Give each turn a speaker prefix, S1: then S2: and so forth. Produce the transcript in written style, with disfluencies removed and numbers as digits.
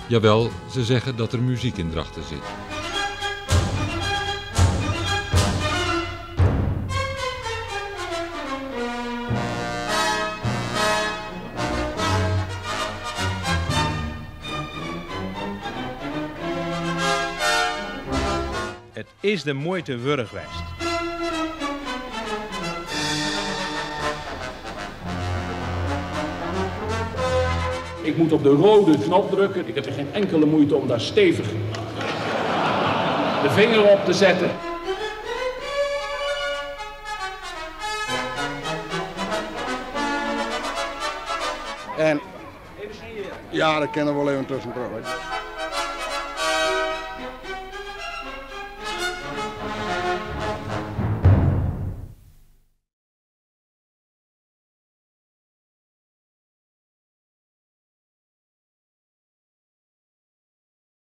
S1: Jawel, ze zeggen dat er muziek in Drachten zit.
S2: Het is de moeite waard geweest.
S3: Ik moet op de rode knop drukken. Ik heb er geen enkele moeite om daar stevig de vinger op te zetten.
S4: En ja, dat kennen we wel even tussen.